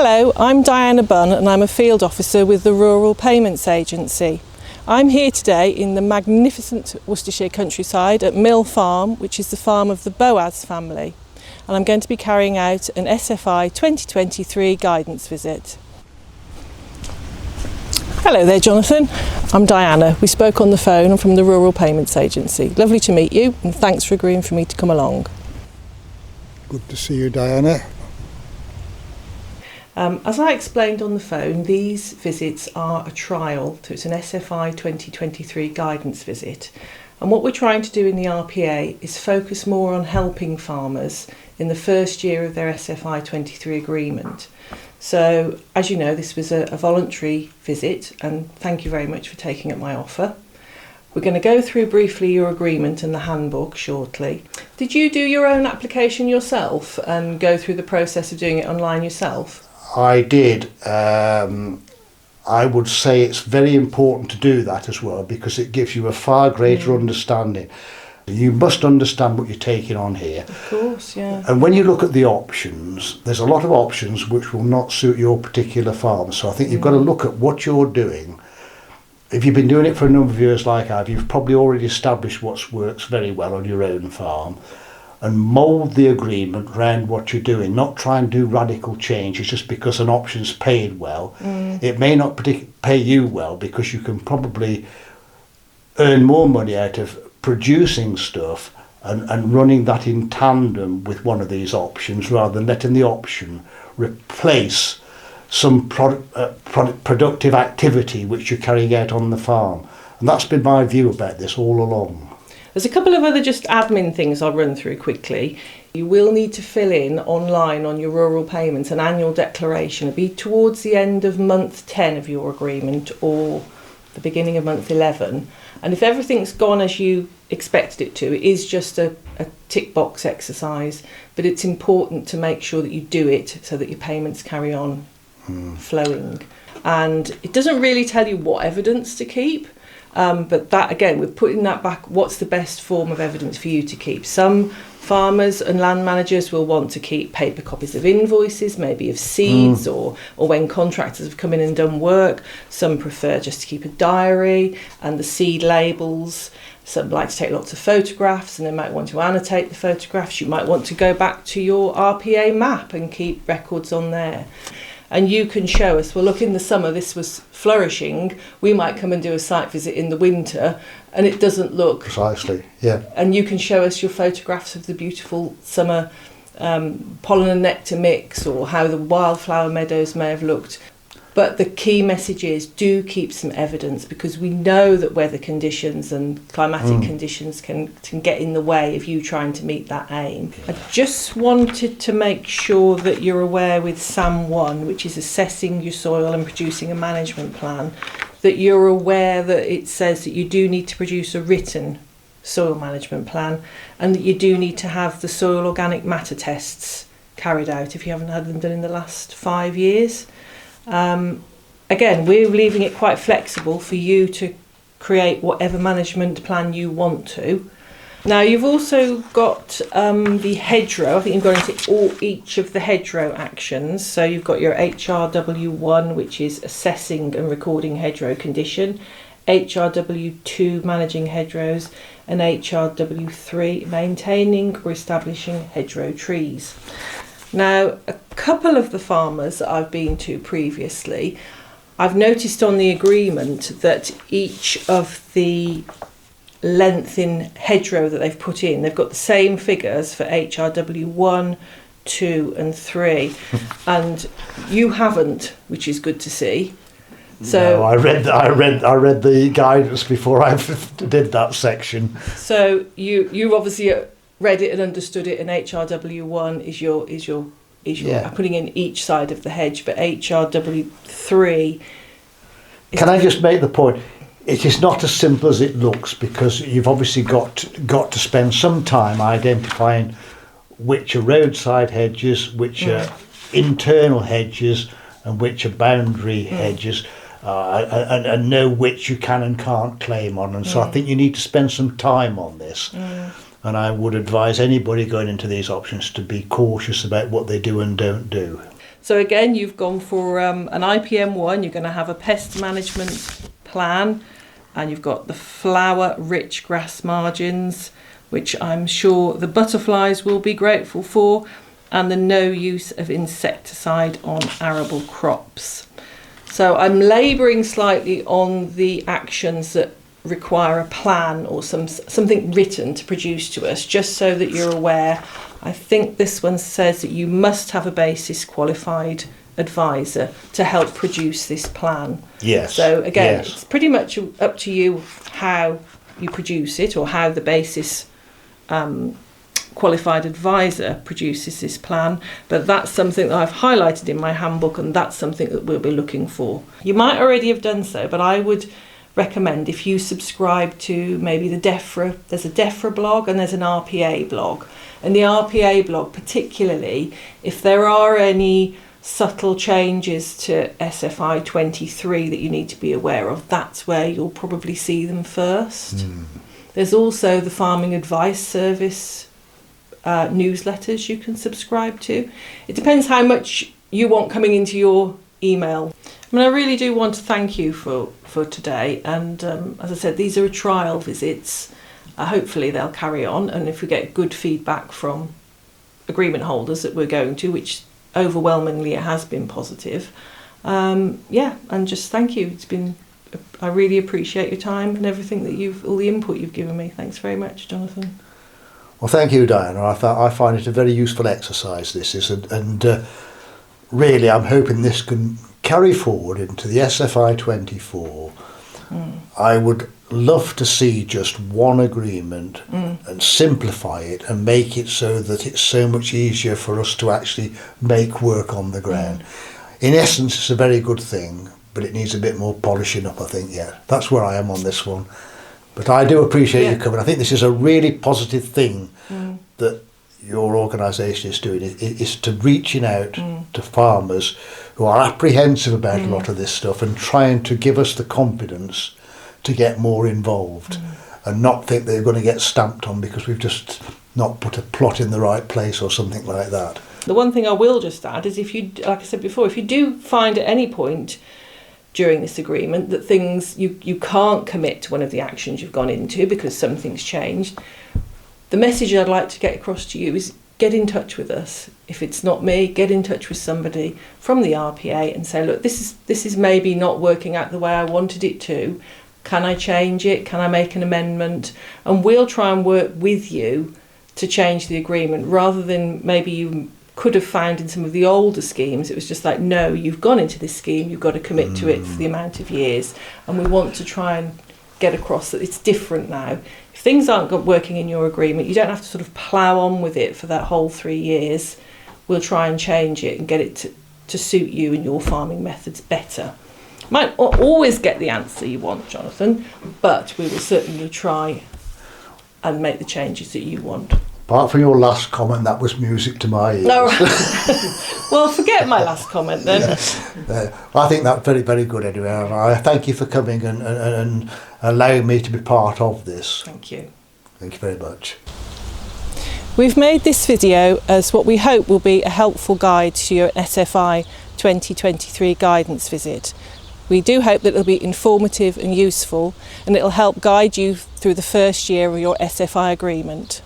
Hello, I'm Diana Bunn and I'm a field officer with the Rural Payments Agency. I'm here today in the magnificent Worcestershire countryside at Mill Farm, which is the farm of the Boaz family, and I'm going to be carrying out an SFI 2023 guidance visit. Hello there, Jonathan. I'm Diana. We spoke on the phone. I'm from the Rural Payments Agency. Lovely to meet you, and thanks for agreeing for me to come along. Good to see you, Diana. As I explained on the phone, these visits are a trial, so it's an SFI 2023 guidance visit. And what we're trying to do in the RPA is focus more on helping farmers in the first year of their SFI 23 agreement. So, as you know, this was a voluntary visit, and thank you very much for taking up my offer. We're going to go through briefly your agreement and the handbook shortly. Did you do your own application yourself and go through the process of doing it online yourself? I did. I would say it's very important to do that as well, because it gives you a far greater understanding. You must understand what you're taking on here. Of course, yeah. And when you look at the options, there's a lot of options which will not suit your particular farm. So I think you've got to look at what you're doing. If you've been doing it for a number of years like I have, you've probably already established what works very well on your own farm, and mould the agreement around what you're doing. Not try and do radical changes just because an option's paid well. It may not pay you well, because you can probably earn more money out of producing stuff and running that in tandem with one of these options, rather than letting the option replace some productive activity which you're carrying out on the farm. And that's been my view about this all along. There's a couple of other just admin things I'll run through quickly. You will need to fill in online on your rural payments an annual declaration. It'll be towards the end of month 10 of your agreement or the beginning of month 11. And if everything's gone as you expected it to, it is just a tick box exercise, but it's important to make sure that you do it so that your payments carry on flowing. And it doesn't really tell you what evidence to keep. But that, again, we're putting that back, what's the best form of evidence for you to keep? Some farmers and land managers will want to keep paper copies of invoices, maybe of seeds, or when contractors have come in and done work. Some prefer just to keep a diary and the seed labels. Some like to take lots of photographs, and they might want to annotate the photographs. You might want to go back to your RPA map and keep records on there. And you can show us, well, look, in the summer this was flourishing. We might come and do a site visit in the winter and it doesn't look. Precisely, yeah. And you can show us your photographs of the beautiful summer pollen and nectar mix, or how the wildflower meadows may have looked. But the key message is, do keep some evidence, because we know that weather conditions and climatic conditions can get in the way of you trying to meet that aim. I just wanted to make sure that you're aware with SAM1, which is assessing your soil and producing a management plan, that you're aware that it says that you do need to produce a written soil management plan, and that you do need to have the soil organic matter tests carried out if you haven't had them done in the last 5 years. Again, we're leaving it quite flexible for you to create whatever management plan you want to. Now, you've also got the hedgerow. I think you've gone into each of the hedgerow actions. So you've got your HRW1, which is assessing and recording hedgerow condition, HRW2, managing hedgerows, and HRW3, maintaining or establishing hedgerow trees. Now, a couple of the farmers that I've been to previously, I've noticed on the agreement that each of the length in hedgerow that they've put in, they've got the same figures for HRW1, 2 and 3, and you haven't, which is good to see. So no, I read the guidance before I did that section. So you obviously read it and understood it, and HRW1 is your putting in each side of the hedge, but HRW3 Can I just make the point? It is not as simple as it looks, because you've obviously got to spend some time identifying which are roadside hedges, which are internal hedges, and which are boundary hedges, and know which you can and can't claim on. And so I think you need to spend some time on this. And I would advise anybody going into these options to be cautious about what they do and don't do. So again, you've gone for an IPM1, you're going to have a pest management plan, and you've got the flower-rich grass margins, which I'm sure the butterflies will be grateful for, and the no use of insecticide on arable crops. So I'm labouring slightly on the actions that require a plan or something written to produce to us, just so that you're aware. I think this one says that you must have a BASIS qualified advisor to help produce this plan. Yes. So again, yes. It's pretty much up to you how you produce it, or how the BASIS qualified advisor produces this plan, but that's something that I've highlighted in my handbook, and that's something that we'll be looking for. You might already have done so, but I would recommend, if you subscribe to maybe the DEFRA, there's a DEFRA blog and there's an RPA blog, and the RPA blog particularly, if there are any subtle changes to SFI 23 that you need to be aware of, that's where you'll probably see them first. There's also the Farming Advice Service newsletters you can subscribe to. It depends how much you want coming into your email. I mean, I really do want to thank you for today, and as I said, these are trial visits. Hopefully they'll carry on, and if we get good feedback from agreement holders that we're going to, which overwhelmingly it has been positive, and just thank you. I really appreciate your time and everything that all the input you've given me. Thanks very much, Jonathan. Well, thank you, Diana. I find it a very useful exercise, this is, and really I'm hoping this can carry forward into the SFI 24. I would love to see just one agreement and simplify it and make it so that it's so much easier for us to actually make work on the ground. In essence, it's a very good thing, but it needs a bit more polishing up, I think. Yeah, that's where I am on this one. But I do appreciate you coming. I think this is a really positive thing that your organisation is doing, is to reaching out to farmers who are apprehensive about a lot of this stuff and trying to give us the confidence to get more involved and not think they're going to get stamped on because we've just not put a plot in the right place or something like that. The one thing I will just add is, if you, like I said before, if you do find at any point during this agreement that things you can't commit to one of the actions you've gone into because something's changed, the message I'd like to get across to you is get in touch with us. If it's not me, get in touch with somebody from the RPA and say, look, this is maybe not working out the way I wanted it to. Can I change it? Can I make an amendment? And we'll try and work with you to change the agreement, rather than maybe you could have found in some of the older schemes. It was just like, no, you've gone into this scheme, you've got to commit to it for the amount of years. And we want to try and get across that it's different now. If things aren't working in your agreement, you don't have to sort of plough on with it for that whole 3 years. We'll try and change it and get it to suit you and your farming methods better. Might always get the answer you want, Jonathan, but we will certainly try and make the changes that you want. Apart from your last comment, that was music to my ears. No, well, forget my last comment then. I think that's very, very good anyway. I thank you for coming and allowing me to be part of this. Thank you. Thank you very much. We've made this video as what we hope will be a helpful guide to your SFI 2023 guidance visit. We do hope that it'll be informative and useful, and it'll help guide you through the first year of your SFI agreement.